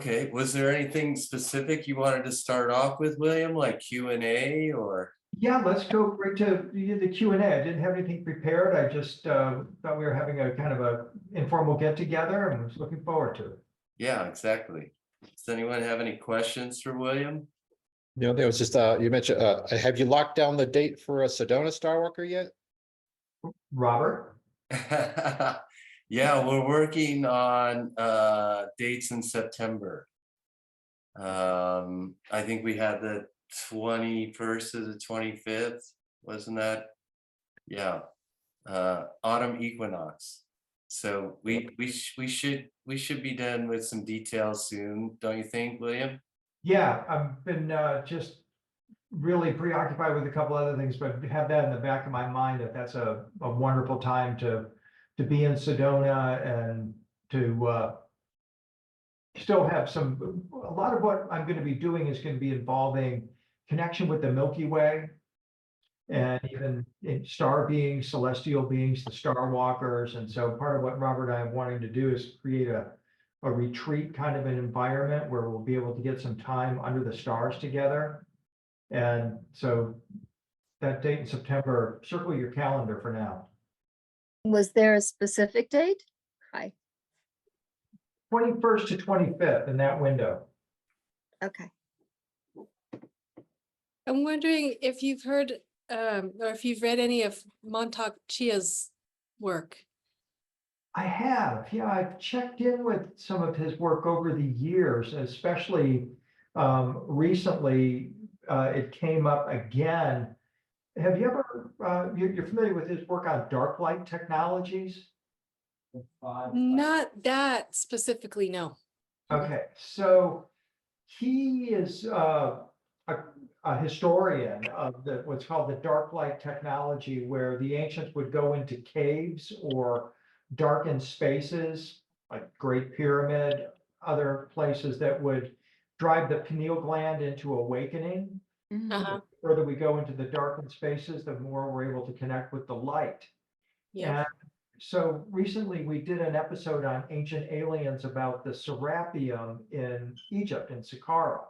Okay, was there anything specific you wanted to start off with, William, like Q&A or? Yeah, let's go right to the Q&A. I didn't have anything prepared. I just thought we were having a kind of a informal get together and was looking forward to it. Yeah, exactly. Does anyone have any questions for William? There was just you mentioned have you locked down the date for a Sedona Starwalker yet? Robert? Yeah, we're working on dates in September. I think we had the 21st to the 25th, wasn't that? Yeah, autumn equinox. So we should be done with some details soon, don't you think, William? Yeah, I've been just really preoccupied with a couple other things, but have that in the back of my mind that that's a wonderful time to be in Sedona and to still have a lot of what I'm going to be doing is going to be involving connection with the Milky Way and even in star beings, celestial beings, the star walkers. And so part of what Robert and I are wanting to do is create a retreat kind of an environment where we'll be able to get some time under the stars together. And so that date in September, circle your calendar for now. Was there a specific date? Hi. 21st to 25th in that window. Okay. I'm wondering if you've heard or if you've read any of Montauk Chia's work. I have, yeah, I've checked in with some of his work over the years, especially recently it came up again. Have you ever, you're familiar with his work on dark light technologies? Not that specifically, no. Okay, so he is a historian of what's called the dark light technology, where the ancients would go into caves or darkened spaces like Great Pyramid, other places that would drive the pineal gland into awakening. Uh-huh. The further we go into the darkened spaces, the more we're able to connect with the light. Yeah. And so recently we did an episode on ancient aliens about the Serapeum in Egypt, in Saqqara,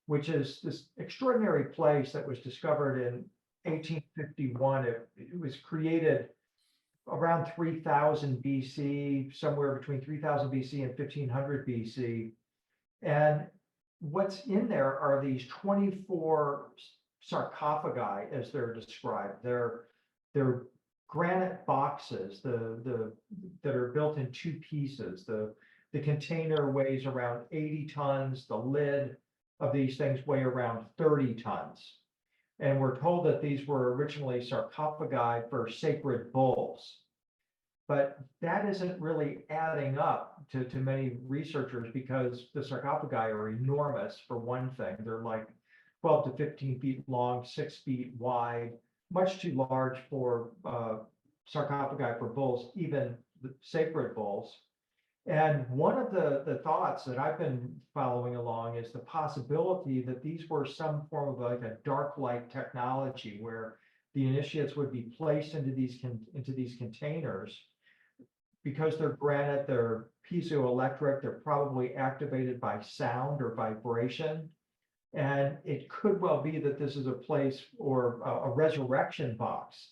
which is this extraordinary place that was discovered in 1851. It was created around 3000 BC, somewhere between 3000 BC and 1500 BC. And what's in there are these 24 sarcophagi, as they're described. They're granite boxes that are built in two pieces. The container weighs around 80 tons. The lid of these things weigh around 30 tons. And we're told that these were originally sarcophagi for sacred bulls. But that isn't really adding up to many researchers, because the sarcophagi are enormous, for one thing. They're like 12 to 15 feet long, 6 feet wide, much too large for sarcophagi for bulls, even the sacred bulls. And one of the thoughts that I've been following along is the possibility that these were some form of like a dark light technology, where the initiates would be placed into these containers. Because they're granite, they're piezoelectric, they're probably activated by sound or vibration. And it could well be that this is a place or a resurrection box,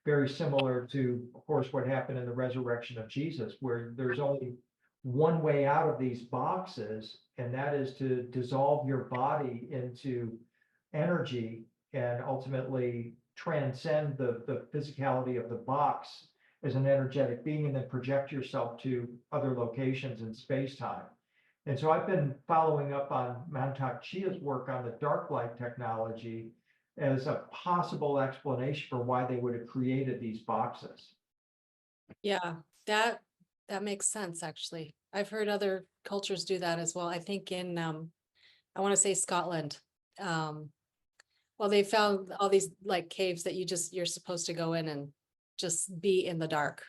very similar to, of course, what happened in the resurrection of Jesus, where there's only one way out of these boxes, and that is to dissolve your body into energy and ultimately transcend the physicality of the box as an energetic being, and then project yourself to other locations in space-time. And so I've been following up on Montauk Chia's work on the dark light technology as a possible explanation for why they would have created these boxes. Yeah, that makes sense, actually. I've heard other cultures do that as well. I think in I want to say Scotland. Well, they found all these like caves that you're supposed to go in and just be in the dark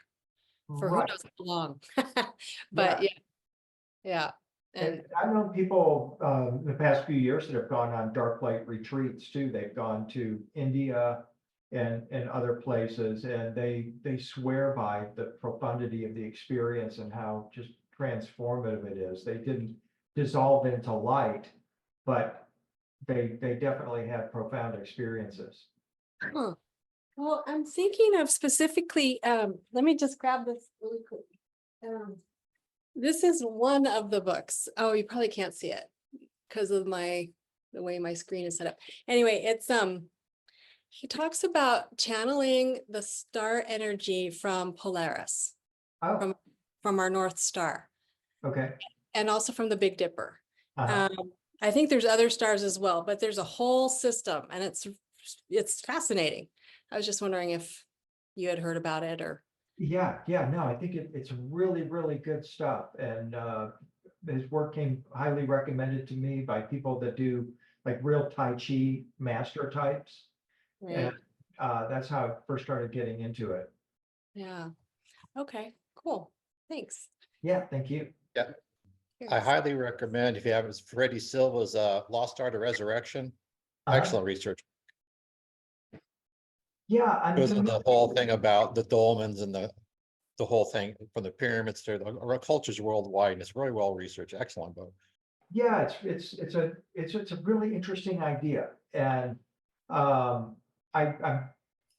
for who Right. knows how long. But yeah. And I've known people in the past few years that have gone on dark light retreats too. They've gone to India and other places, and they swear by the profundity of the experience and how just transformative it is. They didn't dissolve into light, but they definitely had profound experiences. Huh. Well, I'm thinking of specifically, let me just grab this really quick. This is one of the books. Oh, you probably can't see it because of the way my screen is set up. Anyway, it's he talks about channeling the star energy from Polaris, Oh, from our North Star, okay. and also from the Big Dipper. Uh-huh. I think there's other stars as well, but there's a whole system, and it's fascinating. I was just wondering if you had heard about it or. Yeah, no, I think it's really, really good stuff. And his work came highly recommended to me by people that do like real Tai Chi master types. And that's how I first started getting into it. Yeah. Okay, cool. Thanks. Yeah, thank you. I Curious. highly recommend, if you haven't, Freddie Silva's Lost Art of Resurrection. Excellent research. Yeah, I'm Goes into familiar. the whole thing about the dolmens and the whole thing from the pyramids to our cultures worldwide, and it's really well researched. Excellent book. Yeah, it's a really interesting idea. And I've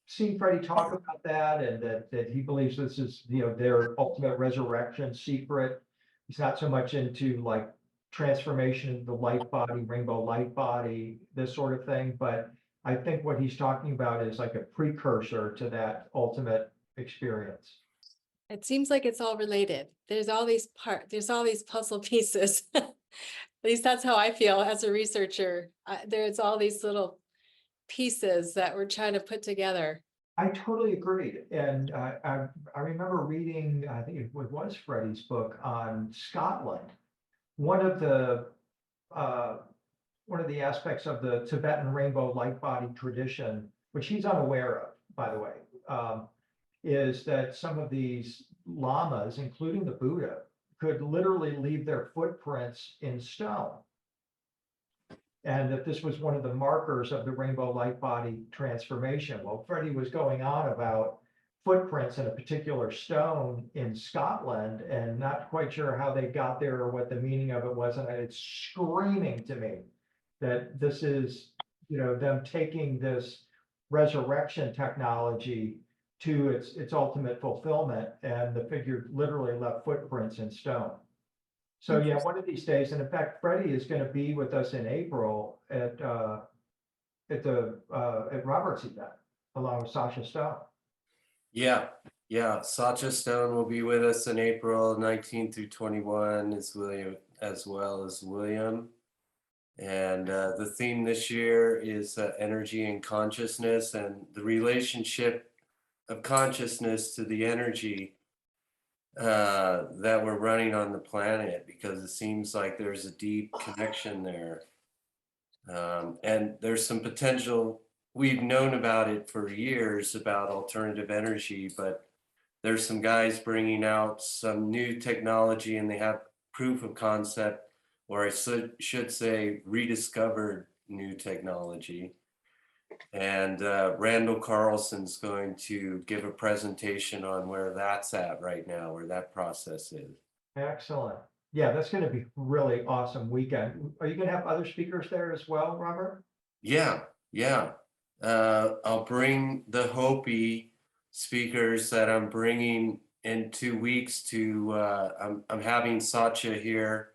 seen Freddie talk about that, and that he believes this is, their ultimate resurrection secret. He's not so much into like transformation of the light body, rainbow light body, this sort of thing, but I think what he's talking about is like a precursor to that ultimate experience. It seems like it's all related. There's all these puzzle pieces. At least that's how I feel as a researcher. There's all these little pieces that we're trying to put together. I totally agreed. And I remember reading, I think it was Freddie's book on Scotland. One of the aspects of the Tibetan rainbow light body tradition, which he's unaware of, by the way, is that some of these lamas, including the Buddha, could literally leave their footprints in stone. And that this was one of the markers of the rainbow light body transformation. Well, Freddie was going on about footprints in a particular stone in Scotland, and not quite sure how they got there or what the meaning of it was. And it's screaming to me that this is, them taking this resurrection technology to its ultimate fulfillment, and the figure literally left footprints in stone. So yeah, one of these days, and in fact, Freddie is going to be with us in April at Robert's event, along with Sasha Stone. Yeah, Sacha Stone will be with us in April 19 through 21, as well as William. And the theme this year is energy and consciousness, and the relationship of consciousness to the energy that we're running on the planet, because it seems like there's a deep connection there. And there's some potential. We've known about it for years, about alternative energy, but there's some guys bringing out some new technology, and they have proof of concept, or I should say rediscovered new technology. And Randall Carlson's going to give a presentation on where that's at right now, where that process is. Excellent. Yeah, that's going to be really awesome weekend. Are you going to have other speakers there as well, Robert? Yeah. I'll bring the Hopi speakers that I'm bringing in 2 weeks to, I'm having Sacha here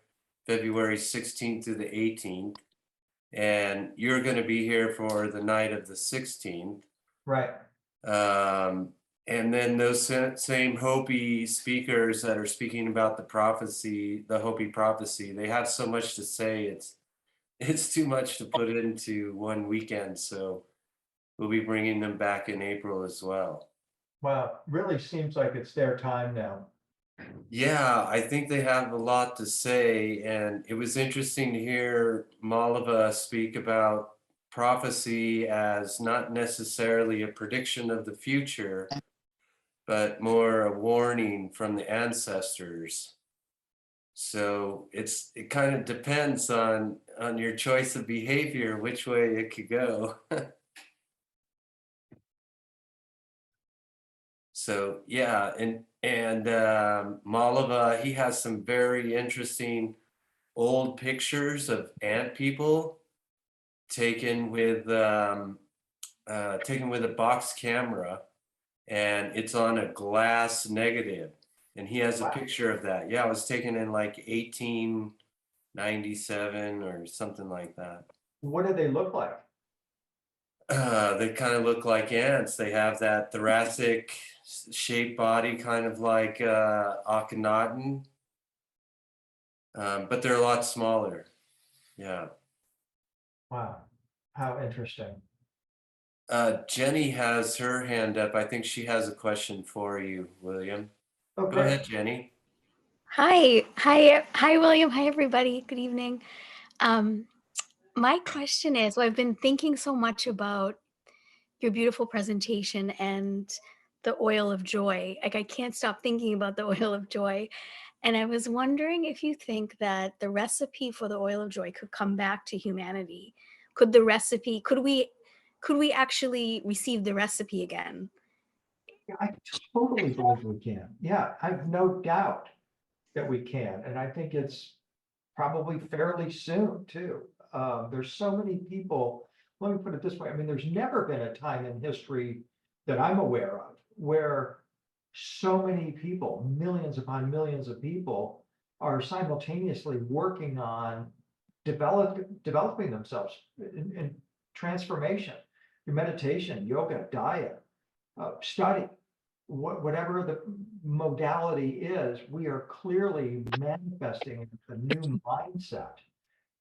February 16th through the 18th. And you're going to be here for the night of the 16th. Right. And then those same Hopi speakers that are speaking about the prophecy, the Hopi prophecy, they have so much to say. It's too much to put into one weekend. So we'll be bringing them back in April as well. Wow, really seems like it's their time now. Yeah, I think they have a lot to say, and it was interesting to hear Malava speak about prophecy as not necessarily a prediction of the future, but more a warning from the ancestors. So it kind of depends on your choice of behavior, which way it could go. So yeah, and Malava, he has some very interesting old pictures of ant people taken with a box camera, and it's on a glass negative. And he has a picture of that. Yeah, it was taken in like 1897 or something like that. What do they look like? They kind of look like ants. They have that thoracic shaped body, kind of like Akhenaten, but they're a lot smaller. Yeah. Wow, how interesting. Jenny has her hand up. I think she has a question for you, William. Go Okay, ahead, Jenny. Hi, William. Hi, everybody. Good evening. My question is, well, I've been thinking so much about your beautiful presentation and the oil of joy. Like, I can't stop thinking about the oil of joy. And I was wondering if you think that the recipe for the oil of joy could come back to humanity. Could we actually receive the recipe again? yeah, I totally believe we can. Yeah, I've no doubt that we can, and I think it's probably fairly soon too. There's so many people, let me put it this way, I mean, there's never been a time in history that I'm aware of where so many people, millions upon millions of people, are simultaneously working on developing themselves in transformation, your meditation, yoga, diet, study, whatever the modality is, we are clearly manifesting a new mindset.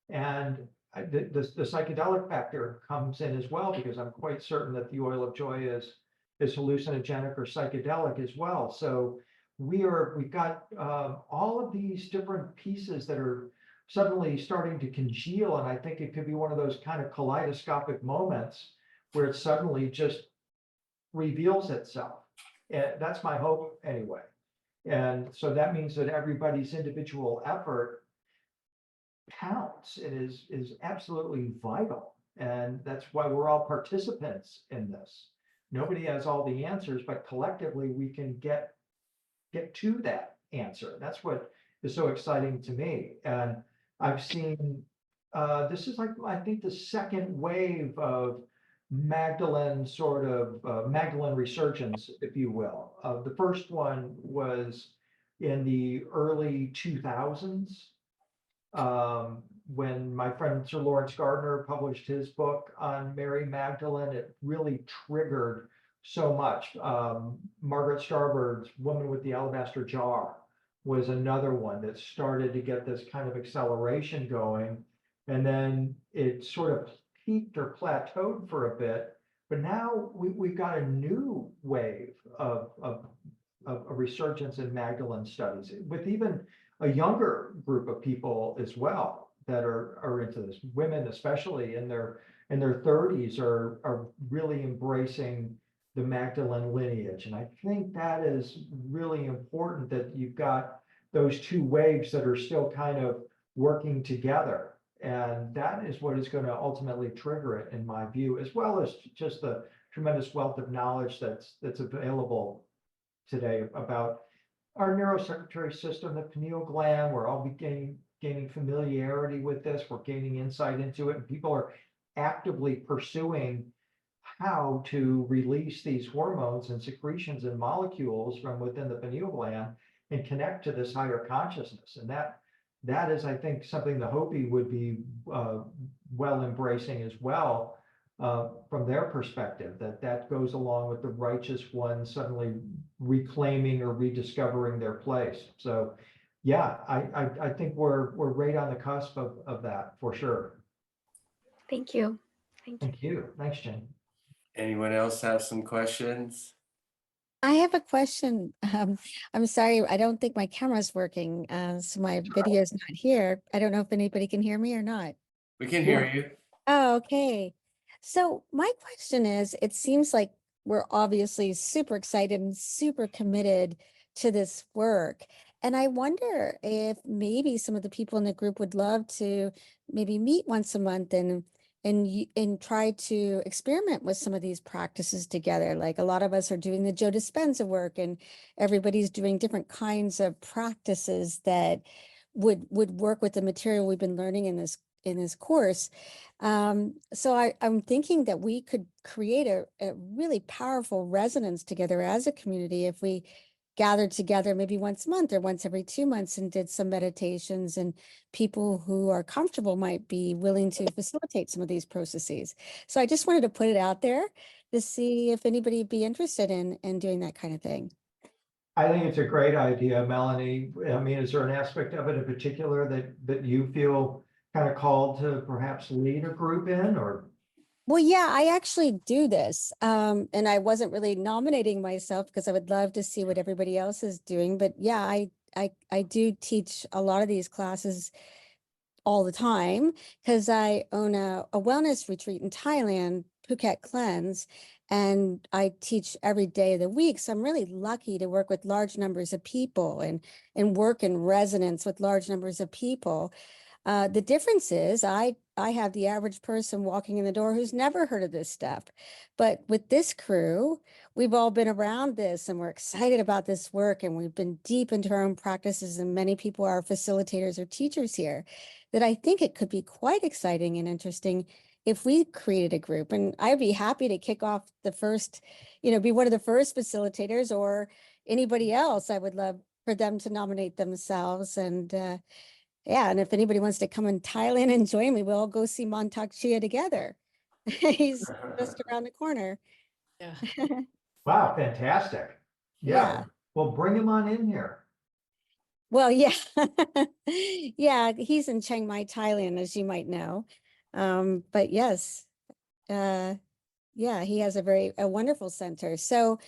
And the psychedelic factor comes in as well, because I'm quite certain that the oil of joy is hallucinogenic or psychedelic as well. So we've got all of these different pieces that are suddenly starting to congeal, and I think it could be one of those kind of kaleidoscopic moments where it suddenly just reveals itself. And that's my hope anyway. And so that means that everybody's individual effort counts. It is absolutely vital. And that's why we're all participants in this. Nobody has all the answers, but collectively we can get to that answer. That's what is so exciting to me. And I've seen this is like, I think, the second wave of Magdalene Magdalene resurgence, if you will. The first one was in the early 2000s, when my friend Sir Lawrence Gardner published his book on Mary Magdalene. It really triggered so much. Margaret Starbird's Woman with the Alabaster Jar was another one that started to get this kind of acceleration going. And then it sort of peaked or plateaued for a bit, but now we've got a new wave of a resurgence in Magdalene studies, with even a younger group of people as well that are into this. Women, especially in their 30s, are really embracing the Magdalene lineage. And I think that is really important, that you've got those two waves that are still kind of working together. And that is what is going to ultimately trigger it, in my view, as well as just the tremendous wealth of knowledge that's available today about our neurosecretory system, the pineal gland. We're all gaining familiarity with this. We're gaining insight into it, and people are actively pursuing how to release these hormones and secretions and molecules from within the pineal gland and connect to this higher consciousness. And that is, I think, something the Hopi would be well embracing as well, from their perspective, that goes along with the righteous ones suddenly reclaiming or rediscovering their place. So yeah, I think we're right on the cusp of that for sure. Thank you. Thank you. Thanks, Jen. Anyone else have some questions? I have a question. I'm sorry, I don't think my camera's working, so my video is not here. I don't know if anybody can hear me or not. We can hear you. Oh, okay. So my question is, it seems like we're obviously super excited and super committed to this work. And I wonder if maybe some of the people in the group would love to maybe meet once a month and try to experiment with some of these practices together. Like, a lot of us are doing the Joe Dispenza work, and everybody's doing different kinds of practices that would work with the material we've been learning in this course. So I'm thinking that we could create a really powerful resonance together as a community if we gathered together maybe once a month or once every 2 months and did some meditations, and people who are comfortable might be willing to facilitate some of these processes. So I just wanted to put it out there to see if anybody would be interested in doing that kind of thing. I think it's a great idea, Melanie. I mean, is there an aspect of it in particular that you feel kind of called to perhaps lead a group in, or? Well, yeah, I actually do this. And I wasn't really nominating myself because I would love to see what everybody else is doing. But yeah, I do teach a lot of these classes all the time because I own a wellness retreat in Thailand, Phuket Cleanse, and I teach every day of the week. So I'm really lucky to work with large numbers of people and work in resonance with large numbers of people. The difference is I have the average person walking in the door who's never heard of this stuff. But with this crew, we've all been around this and we're excited about this work, and we've been deep into our own practices, and many people are facilitators or teachers here, that I think it could be quite exciting and interesting if we created a group. And I'd be happy to kick off the first, be one of the first facilitators, or anybody else. I would love for them to nominate themselves. And yeah, and if anybody wants to come in Thailand and join me, we'll all go see Montauk Chia together. He's just around the corner. Yeah. Wow, fantastic. Yeah. Well, bring him on in here. Well, yeah. Yeah, he's in Chiang Mai, Thailand, as you might know. But yes, yeah, he has a wonderful center. So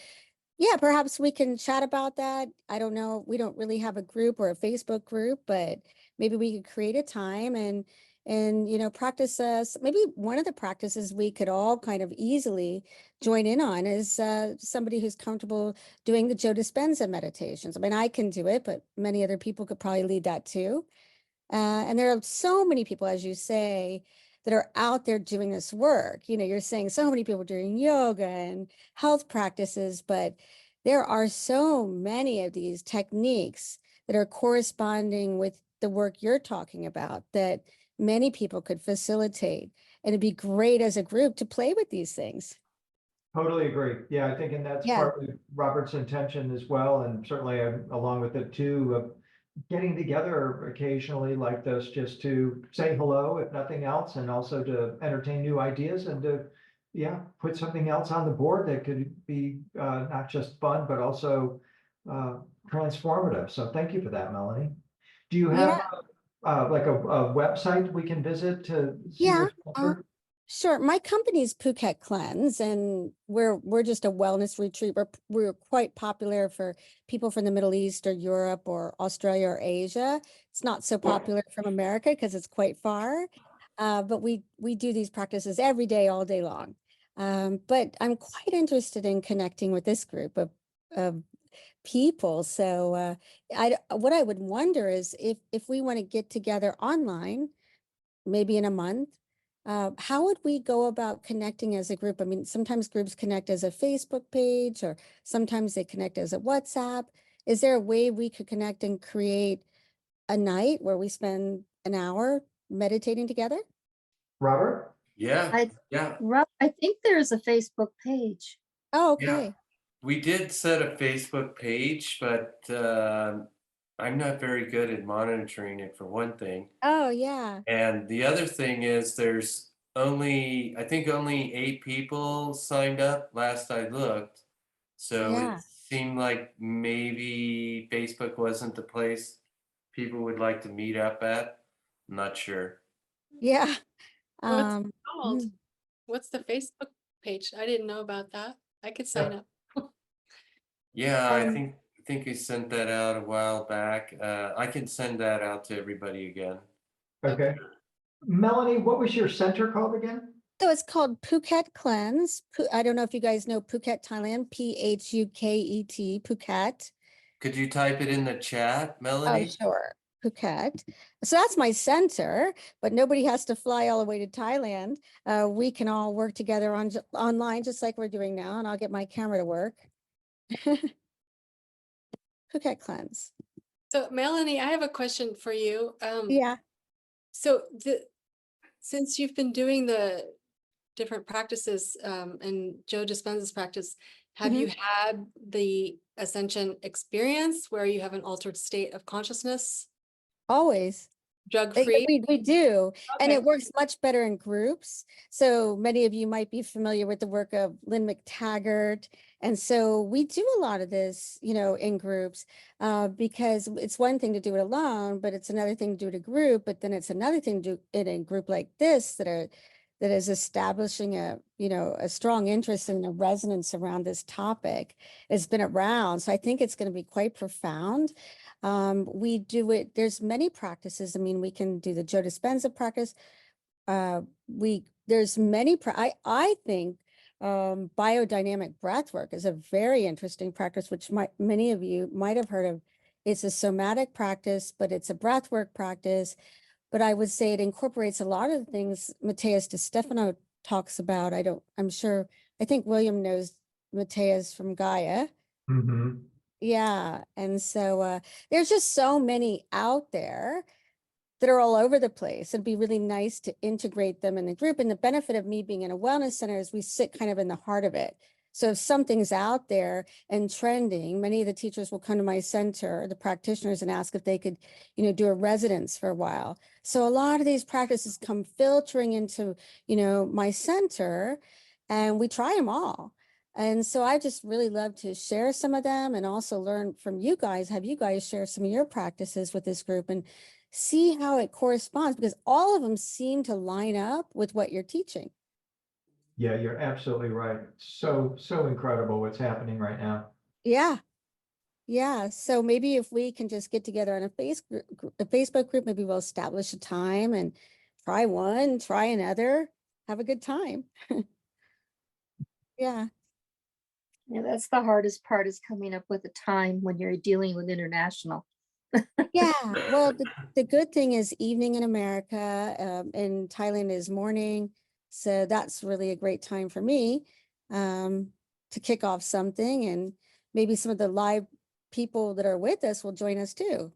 yeah, perhaps we can chat about that. I don't know. We don't really have a group or a Facebook group, but maybe we could create a time and practice maybe one of the practices we could all kind of easily join in on is somebody who's comfortable doing the Joe Dispenza meditations. I mean, I can do it, but many other people could probably lead that too. And there are so many people, as you say, that are out there doing this work. You're saying so many people doing yoga and health practices, but there are so many of these techniques that are corresponding with the work you're talking about that many people could facilitate. And it'd be great as a group to play with these things. Totally agree. Yeah, I think, and that's Yeah. partly Robert's intention as well, and certainly along with it too, of getting together occasionally like this just to say hello, if nothing else, and also to entertain new ideas and to, put something else on the board that could be not just fun, but also transformative. So thank you for that, Melanie. Do you have like a website we can visit to see Yeah. what's offered? Sure. My company's Phuket Cleanse, and we're just a wellness retreat. We're quite popular for people from the Middle East or Europe or Australia or Asia. It's not so popular from America because it's quite far. But we do these practices every day, all day long. But I'm quite interested in connecting with this group of people. So what I would wonder is if we want to get together online, maybe in a month. How would we go about connecting as a group? I mean, sometimes groups connect as a Facebook page, or sometimes they connect as a WhatsApp. Is there a way we could connect and create a night where we spend an hour meditating together? Robert? Yeah, I, yeah, I think there's a Facebook page. Oh, yeah. okay. We did set a Facebook page, but I'm not very good at monitoring it, for one thing. Oh, yeah. And the other thing is there's I think only 8 people signed up last I looked. So it Yeah. seemed like maybe Facebook wasn't the place people would like to meet up at. I'm not sure. Yeah. What's it Um, called? mhm. What's the Facebook page? I didn't know about that. I could sign up. Yeah, Um, I think we sent that out a while back. I can send that out to everybody again. Okay. Melanie, what was your center called again? so it's called Phuket Cleanse. I don't know if you guys know Phuket, Thailand, Phuket, Phuket. Could you type it in the chat, Oh, Melanie? sure. Phuket. So that's my center, but nobody has to fly all the way to Thailand. We can all work together online, just like we're doing now, and I'll get my camera to work. Phuket Cleanse. So Melanie, I have a question for you. Yeah. So since you've been doing the different practices, and Joe Dispenza's practice, have you had the ascension experience where you have an altered state of consciousness, Always. drug Yeah, free? we do, and Okay. it works much better in groups. So many of you might be familiar with the work of Lynn McTaggart. And so we do a lot of this, in groups, because it's one thing to do it alone, but it's another thing to do it in a group, but then it's another thing to do it in a group like this that is establishing a strong interest and a resonance around this topic. It's been around. So I think it's going to be quite profound. We do it, there's many practices. I mean, we can do the Joe Dispenza practice. There's many, I think biodynamic breath work is a very interesting practice, which many of you might have heard of. It's a somatic practice, but it's a breath work practice. But I would say it incorporates a lot of the things Matthias De Stefano talks about. I think William knows Matthias from Gaia. Mm-hmm. Yeah. And so there's just so many out there that are all over the place. It'd be really nice to integrate them in the group. And the benefit of me being in a wellness center is we sit kind of in the heart of it. So if something's out there and trending, many of the teachers will come to my center, the practitioners, and ask if they could, do a residence for a while. So a lot of these practices come filtering into, my center, and we try them all. And so I just really love to share some of them and also learn from you guys, have you guys share some of your practices with this group and see how it corresponds, because all of them seem to line up with what you're teaching. Yeah, you're absolutely right. So incredible what's happening right now. Yeah. Yeah. So maybe if we can just get together on a Facebook group, maybe we'll establish a time and try one, try another, have a good time. Yeah. Yeah, that's the hardest part, is coming up with a time when you're dealing with international. Yeah. Well, the good thing is evening in America, in Thailand is morning. So that's really a great time for me to kick off something, and maybe some of the live people that are with us will join us too.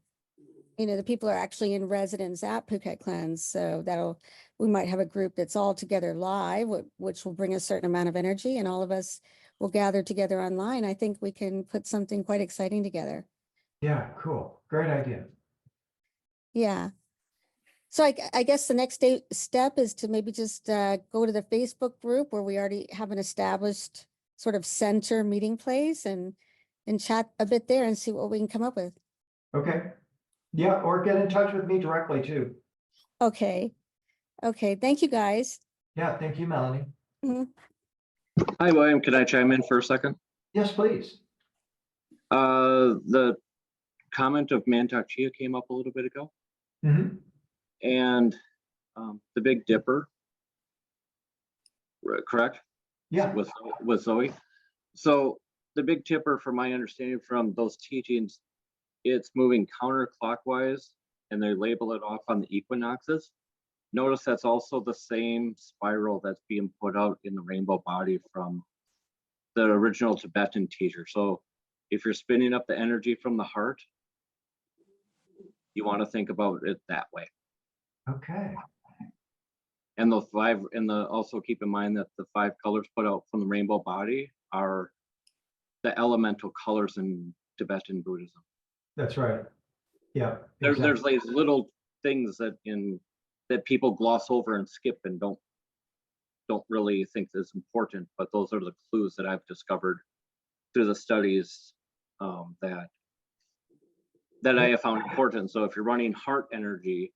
The people are actually in residence at Phuket Cleanse. So we might have a group that's all together live, which will bring a certain amount of energy, and all of us will gather together online. I think we can put something quite exciting together. Yeah, cool. Great idea. Yeah. So I guess the next step is to maybe just go to the Facebook group where we already have an established sort of center meeting place, and chat a bit there and see what we can come up with. Okay. Yeah, or get in touch with me directly too. Okay. Okay. Thank you, guys. Yeah, thank you, Melanie. Mhm. Hi, William. Can I chime in for a second? Yes, please. The comment of Mantak Chia came up a little bit ago, Mm-hmm. and the Big Dipper, correct? Yeah. With Zoe. So the Big Dipper, from my understanding from those teachings, it's moving counterclockwise, and they label it off on the equinoxes. Notice that's also the same spiral that's being put out in the rainbow body from the original Tibetan teacher. So if you're spinning up the energy from the heart, you want to think about it that way. Okay. And also keep in mind that the 5 colors put out from the rainbow body are the elemental colors in Tibetan Buddhism. That's right. Yeah. There's these little things that people gloss over and skip and don't really think is important, but those are the clues that I've discovered through the studies that I have found important. So if you're running heart energy,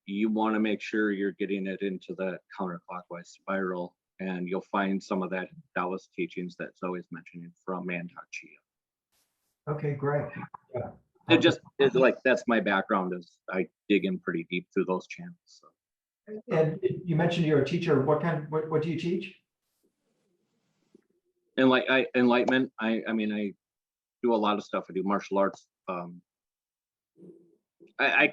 you want to make sure you're getting it into the counterclockwise spiral, and you'll find some of that in Taoist teachings that Zoe's mentioning from Mantak Chia. Okay, great. Yeah. It's like, that's my background, is I dig in pretty deep through those channels. So. And you mentioned you're a teacher. What do you teach? And like enlightenment, I mean, I do a lot of stuff. I do martial arts. I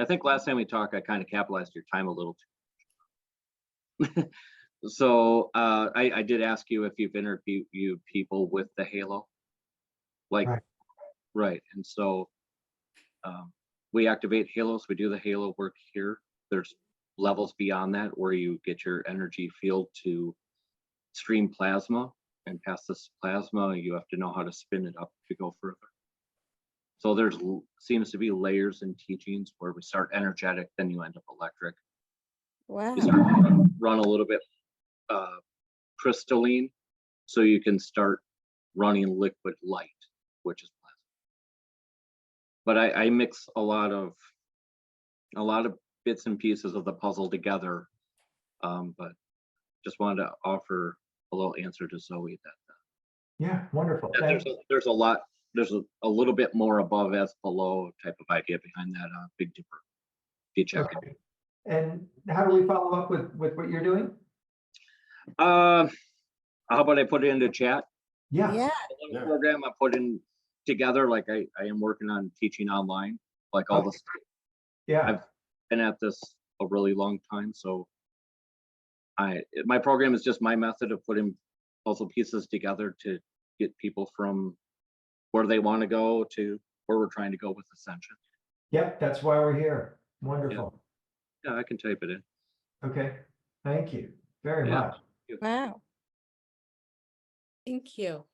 think last time we talked, I kind of capitalized your time a little too. So I did ask you if you've interviewed people with the halo, like, Right. Right. And so we activate halos. We do the halo work here. There's levels beyond that where you get your energy field to stream plasma, and past this plasma, you have to know how to spin it up to go further. So there's seems to be layers and teachings where we start energetic, then you end up electric. Wow. You start run a little bit crystalline, so you can start running liquid light, which is plasma. But I mix a lot of bits and pieces of the puzzle together. But just wanted to offer a little answer to Zoe that Yeah, wonderful. there's a lot, there's a little bit more above as below type of idea behind that Big Dipper. If you check Okay. And how do we follow up with what you're doing? it. How about I put it into chat? Yeah. Yeah. The little program I put in together, like I am working on teaching online, like all Okay. this. Yeah. I've been at this a really long time, so my program is just my method of putting puzzle pieces together to get people from where they want to go to where we're trying to go with Ascension. Yep, that's why we're here. Wonderful. Yeah, I can type it in. Okay. Thank you very Yeah. much. Wow. Thank you.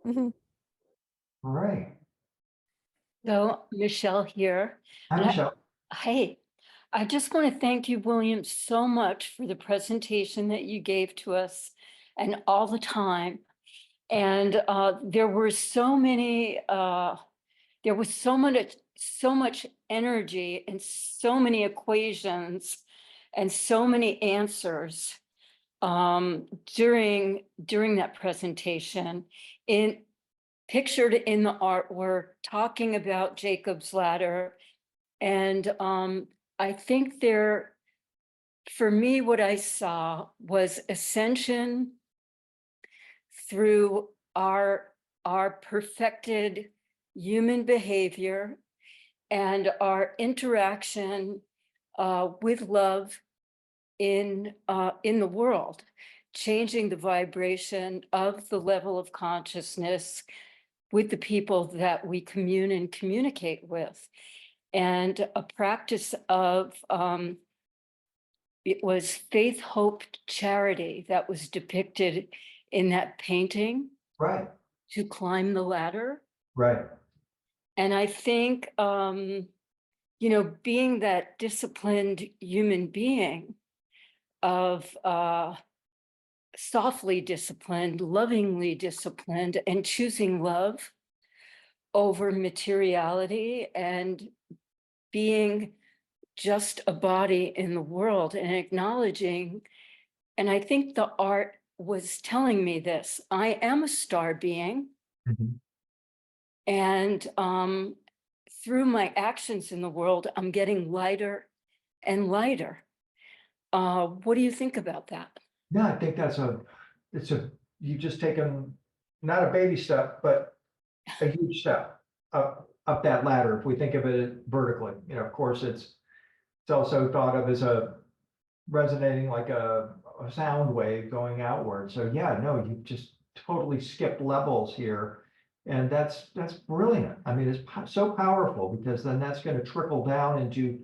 Mhm. All right. So Michelle here. Hi, And Michelle. Hey, I just want to thank you, William, so much for the presentation that you gave to us and all the time. And there were so many, there was so much energy and so many equations and so many answers during that presentation. Pictured in the artwork, talking about Jacob's ladder. And I think for me, what I saw was ascension through our perfected human behavior and our interaction with love in the world, changing the vibration of the level of consciousness with the people that we commune and communicate with. And a practice of, it was faith, hope, charity that was depicted in that painting, Right. to climb the ladder. Right. And I think, being that disciplined human being of softly disciplined, lovingly disciplined, and choosing love over materiality and being just a body in the world and acknowledging, and I think the art was telling me this, I am a star being. Mhm. And through my actions in the world, I'm getting lighter and lighter. What do you think about that? No, I think you've just taken not a baby step, but a huge step up that ladder. If we think of it vertically, of course, it's also thought of as resonating like a sound wave going outward. So yeah, no, you've just totally skipped levels here. And that's brilliant. I mean, it's so powerful, because then that's going to trickle down into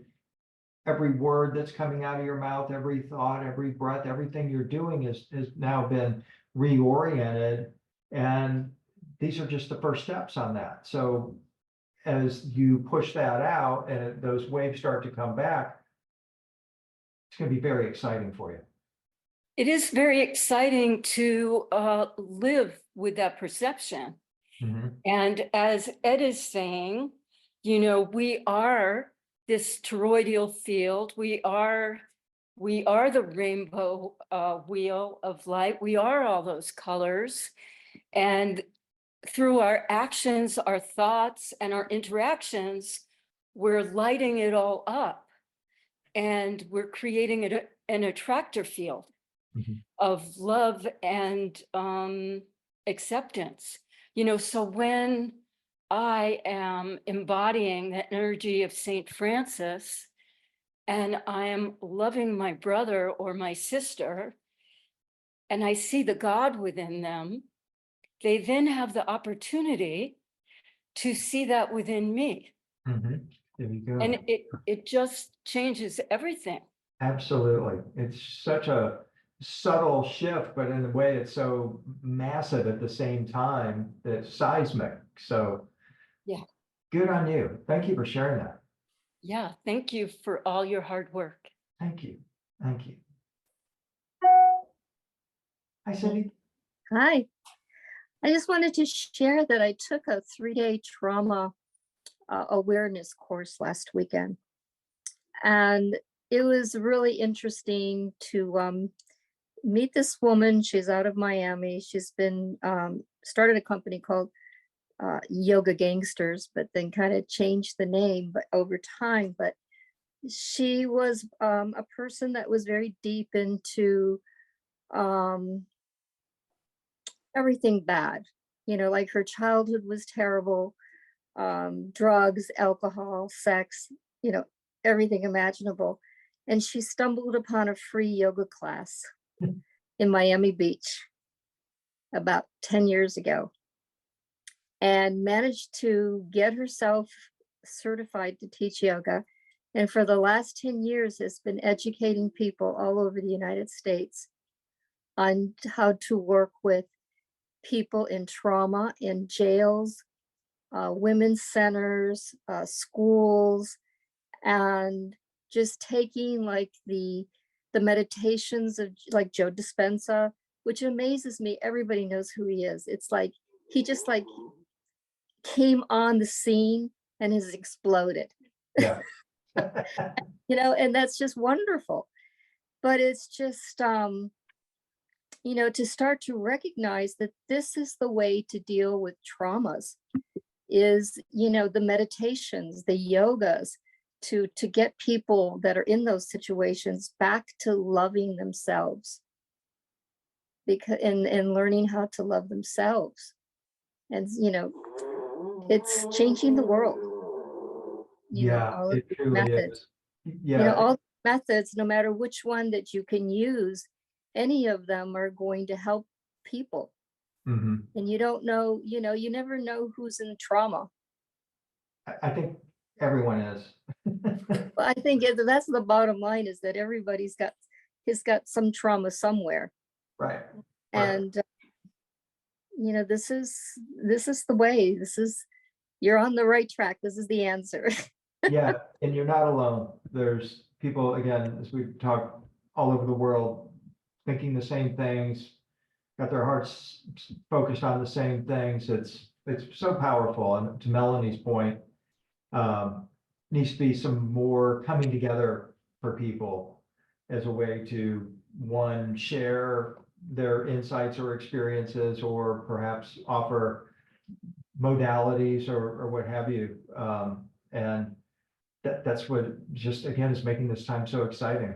every word that's coming out of your mouth, every thought, every breath, everything you're doing has now been reoriented. And these are just the first steps on that. So as you push that out and those waves start to come back, it's going to be very exciting for you. It is very exciting to live with that perception. Mm-hmm. And as Ed is saying, we are this toroidal field. We are the rainbow wheel of light. We are all those colors. And through our actions, our thoughts, and our interactions, we're lighting it all up. And we're creating an attractor field of love and acceptance. So when I am embodying the energy of Saint Francis and I am loving my brother or my sister, and I see the God within them, they then have the opportunity to see that within me. Mhm. There you go. And it just changes everything. Absolutely. It's such a subtle shift, but in a way it's so massive at the same time that it's seismic. So Yeah. good on you. Thank you for sharing that. Yeah. Thank you for all your hard work. Thank you. Thank you. Hi, Cindy. Hi. I just wanted to share that I took a 3-day trauma awareness course last weekend. And it was really interesting to meet this woman. She's out of Miami. She's been started a company called Yoga Gangsters, but then kind of changed the name but over time. But she was a person that was very deep into everything bad. Like her childhood was terrible, drugs, alcohol, sex, everything imaginable. And she stumbled upon a free yoga class in Miami Beach about 10 years ago and managed to get herself certified to teach yoga. And for the last 10 years has been educating people all over the United States on how to work with people in trauma, in jails, women's centers, schools, and just taking like the meditations of like Joe Dispenza, which amazes me. Everybody knows who he is. It's like he just like came on the scene and has exploded. Yeah. And that's just wonderful. But it's just to start to recognize that this is the way to deal with traumas is, the meditations, the yogas, to get people that are in those situations back to loving themselves, because and learning how to love themselves. And it's changing the world. Yeah, All of it these truly methods, is. Yeah. all methods, no matter which one that you can use, any of them are going to help people. Mhm. And you don't know, you never know who's in trauma. I think everyone is. Well, I think that's the bottom line, is that everybody's got some trauma somewhere. Right. And this is the way. You're on the right track. This is the answer. Yeah, and you're not alone. There's people, again, as we've talked, all over the world, thinking the same things, got their hearts focused on the same things. It's so powerful. And to Melanie's point, needs to be some more coming together for people as a way to, one, share their insights or experiences, or perhaps offer modalities or what have you. And that's what just, again, is making this time so exciting.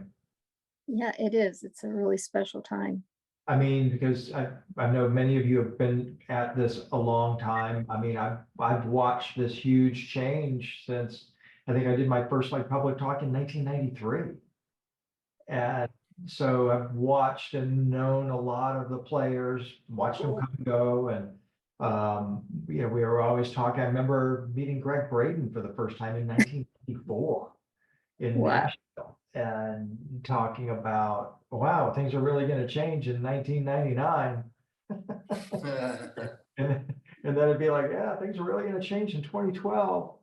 Yeah, it is. It's a really special time. I mean, because I know many of you have been at this a long time. I mean, I've watched this huge change since I think I did my first like public talk in 1993. And so I've watched and known a lot of the players, watched them come and go. And we were always talking. I remember meeting Greg Braden for the first time in 1994 in Wow. Nashville, and talking about, wow, things are really going to change in 1999. And then it'd be like, yeah, things are really going to change in 2012.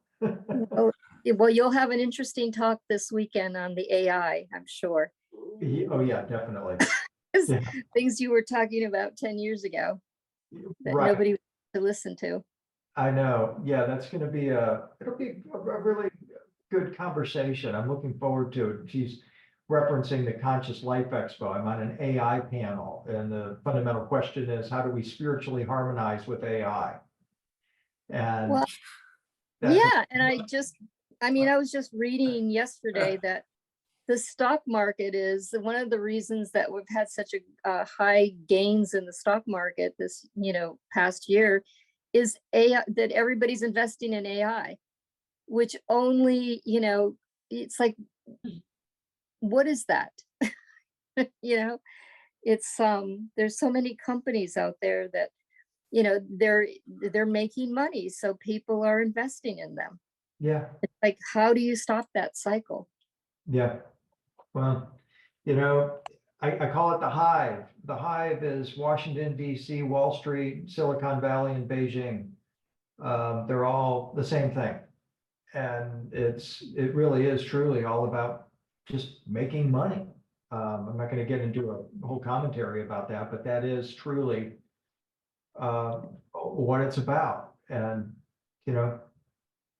Well, you'll have an interesting talk this weekend on the AI, I'm sure. Oh yeah, definitely. Yeah. Things you were talking about 10 years ago that Right. nobody was to listen to. I know. Yeah, that's going to be it'll be a really good conversation. I'm looking forward to it. She's referencing the Conscious Life Expo. I'm on an AI panel, and the fundamental question is, how do we spiritually harmonize with AI? And Well, yeah, and I was just reading yesterday that the stock market is one of the reasons that we've had such a high gains in the stock market this past year is AI, that everybody's investing in AI, which only it's like, what is that? It's there's so many companies out there that you know, they're making money, so people are investing in them. Yeah, It's like, how do you stop that cycle? yeah. Well, you know, I call it the hive. The hive is Washington, DC, Wall Street, Silicon Valley, and Beijing. They're all the same thing. And it really is truly all about just making money. I'm not going to get into a whole commentary about that, but that is truly what it's about. And, you know,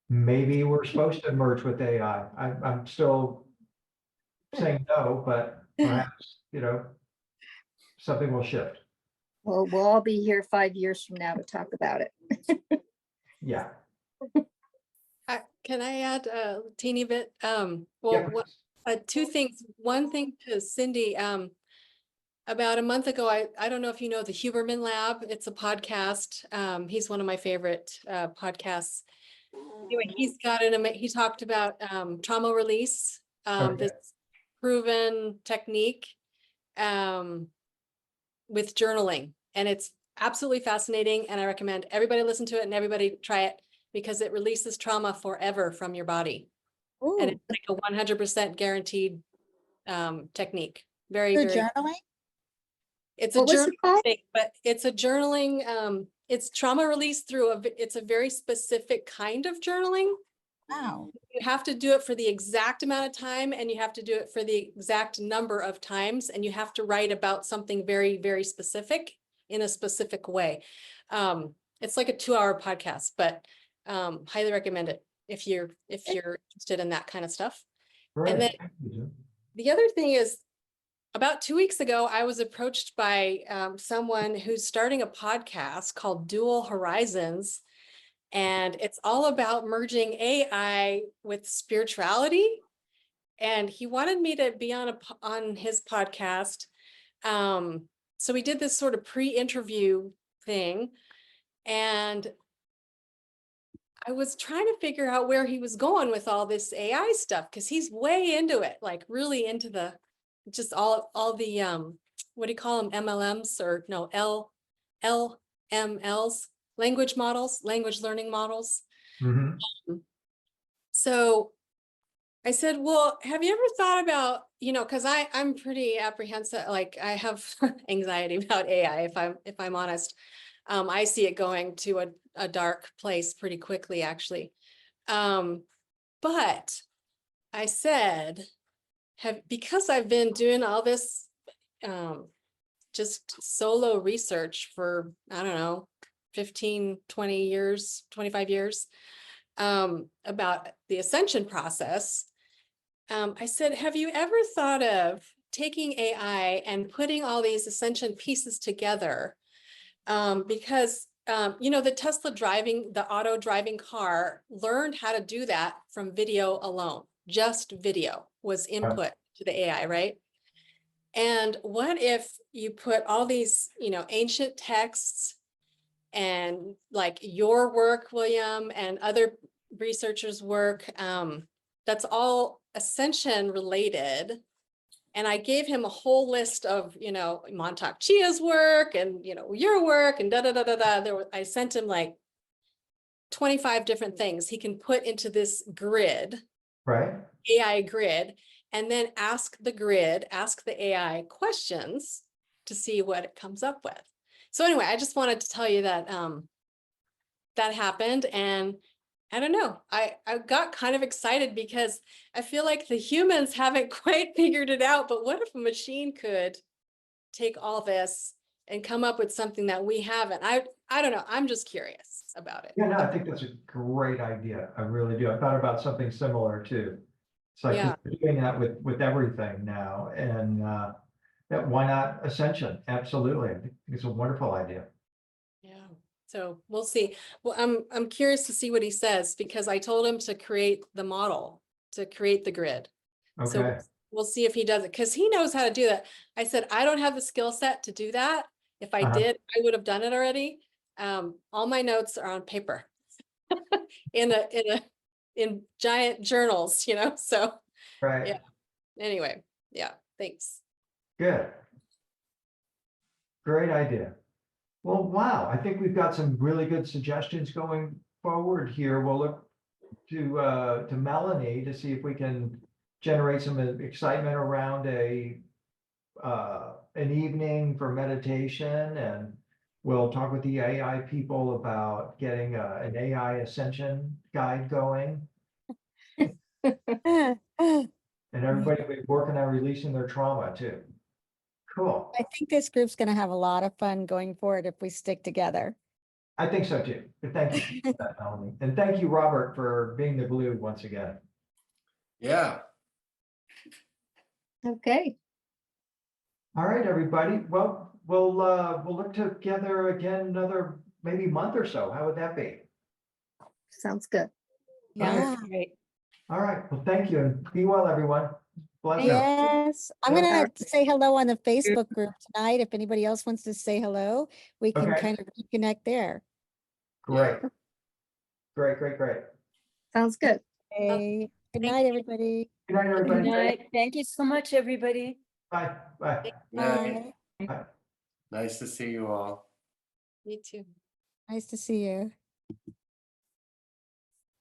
maybe we're supposed to merge with AI. I'm still saying no, but perhaps, you know, something will shift. Well, we'll all be here 5 years from now to talk about it. Yeah. Can I add a teeny bit? Yeah, Well, two things. One thing to Cindy, about a month ago, I don't know if you know the Huberman Lab. It's a podcast. He's one of my favorite podcasts. Anyway, he talked about trauma release, Okay. this proven technique with journaling. And it's absolutely fascinating. And I recommend everybody listen to it and everybody try it, because it releases trauma forever from your body. And Ooh, it's like a 100% guaranteed technique. Very, through very, journaling? it's a What was it journaling called? thing, but it's a journaling, it's trauma release through it's a very specific kind of journaling. Wow. You have to do it for the exact amount of time, and you have to do it for the exact number of times, and you have to write about something very, very specific in a specific way. It's like a 2-hour podcast, but highly recommend it if you're interested in that kind of stuff. Right. And then the other thing is, about 2 weeks ago, I was approached by someone who's starting a podcast called Dual Horizons. And it's all about merging AI with spirituality. And he wanted me to be on his podcast. So we did this sort of pre-interview thing. And I was trying to figure out where he was going with all this AI stuff, because he's way into it, like really into the just all the what do you call them, MLMs, or no, LMLs, language models, language learning models. Mm-hmm. So I said, well, have you ever thought about, because I'm pretty apprehensive, like I have anxiety about AI, if I'm honest. I see it going to a dark place pretty quickly, actually. But I said, because I've been doing all this just solo research for, I don't know, 15, 20 years, 25 years, about the ascension process. I said, have you ever thought of taking AI and putting all these ascension pieces together? Because, the Tesla the auto driving car learned how to do that from video alone. Just video was input to the AI, right? And what if you put all these, ancient texts and like your work, William, and other researchers' work, that's all ascension related. And I gave him a whole list of, Montauk Chia's work and, your work and I sent him like 25 different things he can put into this grid, Right. AI grid, and then ask the AI questions to see what it comes up with. So anyway, I just wanted to tell you that that happened. And I don't know, I got kind of excited because I feel like the humans haven't quite figured it out, but what if a machine could take all this and come up with something that we haven't? I don't know, I'm just curious about it. Yeah, no, I think that's a great idea. I really do. I thought about something similar too. It's like Yeah. we're doing that with everything now, and why not ascension? Absolutely. I think it's a wonderful idea. Yeah. So we'll see. Well, I'm curious to see what he says, because I told him to create the model, to create the grid. So Okay. we'll see if he does it, because he knows how to do that. I said, I don't have the skill set to do that. If I did, I would have done it already. All my notes are on paper in giant journals, so Right. yeah. Anyway, yeah, thanks. Good. Great idea. Well, wow, I think we've got some really good suggestions going forward here. We'll look to Melanie to see if we can generate some excitement around an evening for meditation, and we'll talk with the AI people about getting an AI ascension guide going. And everybody will be working on releasing their trauma too. Cool. I think this group's gonna have a lot of fun going forward if we stick together. I think so too. But thank you for that, Melanie. And thank you, Robert, for being the glue once again. Yeah, Okay, All right, everybody. Well, we'll look together again another maybe month or so. How would that be? sounds good. Yeah. Great. All right. Well, thank you, and be well, everyone. Bless you. Yes, I'm Yeah. gonna say hello on the Facebook group tonight. If anybody else wants to say hello, we can Okay. kind of reconnect there. Great. Great, great, great. Sounds good. Okay, good thank night, everybody. Good night, Good everybody. night. Thank you so much, everybody. Bye. Bye. night. Bye. Nice to see you all. Me too. Nice to see you.